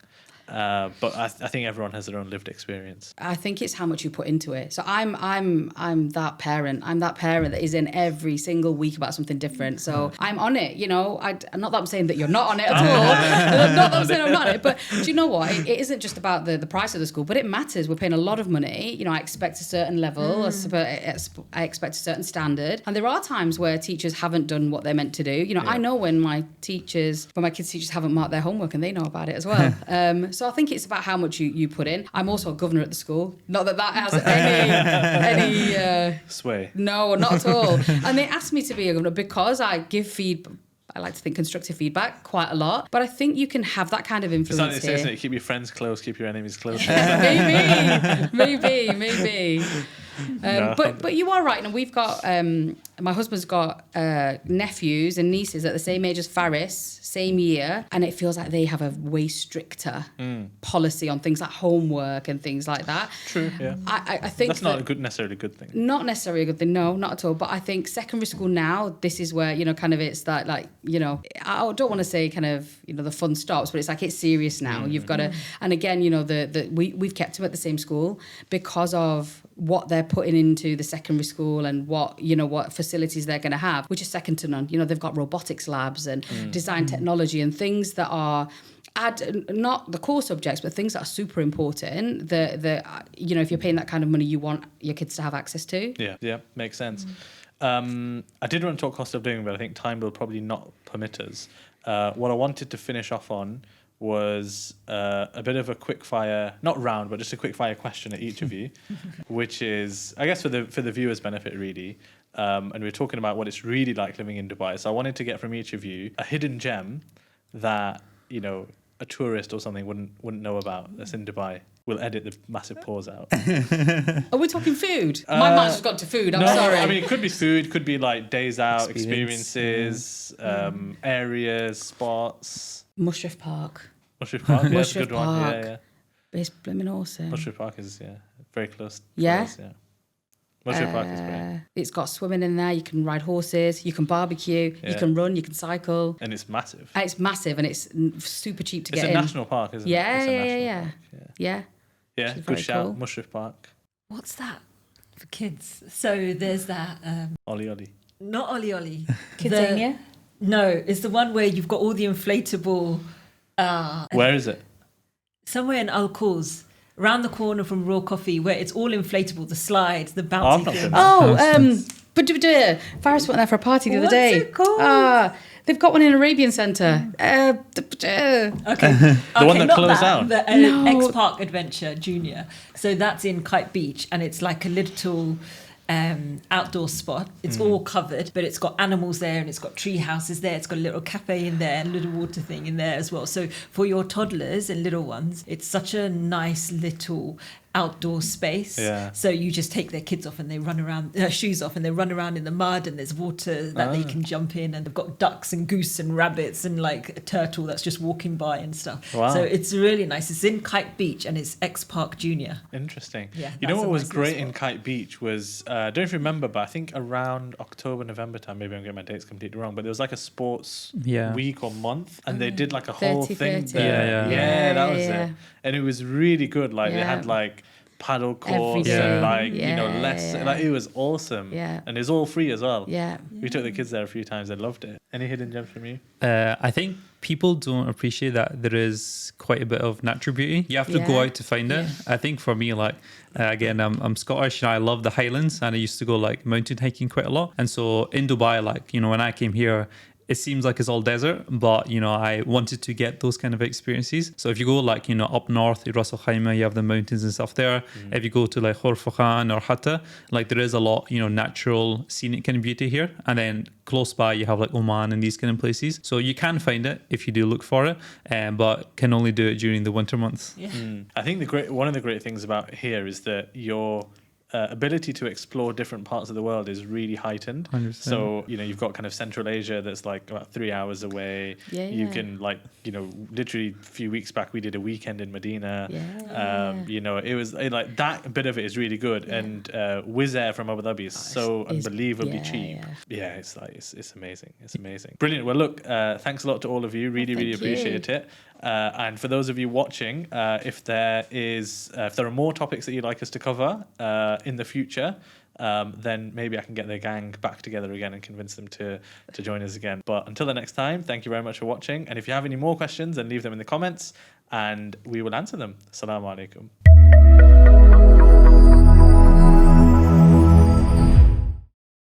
But I think everyone has their own lived experience. I think it's how much you put into it. So I'm that parent. I'm that parent that is in every single week about something different. So I'm on it. Not that I'm saying that you're not on it at all. Not that I'm saying I'm not on it. But do you know what? It isn't just about the price of the school, but it matters. We're paying a lot of money. I expect a certain level. I expect a certain standard. And there are times where teachers haven't done what they're meant to do. I know when my kids' teachers haven't marked their homework, and they know about it as well. So I think it's about how much you put in. I'm also a governor at the school. Not that has any sway. No, not at all. And they asked me to be a governor because I give feedback. I like to think constructive feedback quite a lot, but I think you can have that kind of influence It's here. like keep your friends close, keep your enemies close. maybe. No. But you are right, and we've got my husband's got nephews and nieces at the same age as Faris, same year, and it feels like they have a way stricter policy on things like homework and things like that. True, yeah. I think that's not necessarily a good thing. Not necessarily a good thing, no, not at all. But I think secondary school now, this is where kind of it's that I don't want to say kind of the fun stops, but it's like it's serious now. You've got to, and again, we've kept them at the same school because of what they're putting into the secondary school and what facilities they're going to have, which is second to none. They've got robotics labs and design technology and things that are not the core subjects, but things that are super important that if you're paying that kind of money, you want your kids to have access to. Yeah, makes sense. I did want to talk cost of living, but I think time will probably not permit us. What I wanted to finish off on was a bit of a quick fire, not round, but just a quick fire question at each of you, which is, I guess, for the viewers' benefit, really. And we're talking about what it's really like living in Dubai. So I wanted to get from each of you a hidden gem that a tourist or something wouldn't know about that's in Dubai. We'll edit the massive pause out. Are we talking food? My mind's just gone to food. I'm sorry. I mean, it could be food, could be like days out, experiences, areas, spots. Mushrif Park. Mushrif Park, yeah, that's a Mushrif good one. Park. Yeah. It's blooming awesome. Mushrif Park is very close. Yeah? Close, yeah. Mushrif Park is great. It's got swimming in there. You can ride horses. You can barbecue. Yeah. You can run. You can cycle. And it's massive. It's massive and it's super cheap to It's get a in. national park, isn't Yeah, it? It's a yeah, national yeah. park, Yeah. Yeah, Which is good very shout. cool. Mushrif Park. What's that for kids? So there's that. Ollie Ollie. Not Ollie Ollie. Kidzania? No, it's the one where you've got all the inflatable. Where is it? Somewhere in Al Quoz, around the corner from Raw Coffee, where it's all inflatable, the slides, the bouncy things. Faris went there for a party the other What's day. it called? They've got one in Arabian Centre. Okay. The one that not closed down? The No. X Park Adventure Junior. So that's in Kite Beach, and it's like a little outdoor spot. It's all covered, but it's got animals there, and it's got tree houses there. It's got a little cafe in there, and a little water thing in there as well. So for your toddlers and little ones, it's such a nice little outdoor space. Yeah. So you just take their kids off and they run around, shoes off, and they run around in the mud, and there's water that they can jump in, and they've got ducks and goose and rabbits and like a turtle that's just walking by and stuff. Wow. So it's really nice. It's in Kite Beach, and it's X Park Junior. Interesting. Yeah, you know that's what a was nice great little in spot. Kite Beach was, I don't know if you remember, but I think around October, November time, maybe I'm getting my dates completely wrong, but there was like a sports week or month, and they did like a whole 30, thing 30. there. Yeah. Yeah, that was Yeah. it. And it was really good. Like they Yeah. had like paddle course day. and like Yeah, less. yeah. Like it was awesome. Yeah. And it was all free as well. Yeah. We took the kids there a few times. They loved it. Any hidden gems from you? I think people don't appreciate that there is quite a bit of natural beauty. You have to go Yeah. out to find it. Yeah. I think for me, like, again, I'm Scottish and I love the Highlands, and I used to go like mountain hiking quite a lot. And so in Dubai, like, when I came here, it seems like it's all desert, but I wanted to get those kind of experiences. So if you go like up north, Rasool, you have the mountains and stuff there. If you go to like Horfakhan or Hatta, like there is a lot natural scenic kind of beauty here. And then close by you have like Oman and these kind of places. So you can find it if you do look for it, but can only do it during the winter months. Yeah. I think one of the great things about here is that your ability to explore different parts of the world is really heightened. 100%. So you've got kind of Central Asia that's like about 3 hours away. Yeah, You yeah. can like literally a few weeks back we did a weekend in Medina. Yeah. It was like that bit of it is really good. And Wizz Air from Abu Dhabi is so it's- unbelievably yeah, cheap. yeah. It's like it's amazing. It's amazing. Brilliant. Well, look, thanks a lot to all of you. Really Thank appreciate it. And for those of you watching, if there are more topics that you'd like us to cover in the future, then maybe I can get the gang back together again and convince them to join us again. But until the next time, thank you very much for watching. And if you have any more questions, then leave them in the comments and we will answer them. Assalamu alaikum.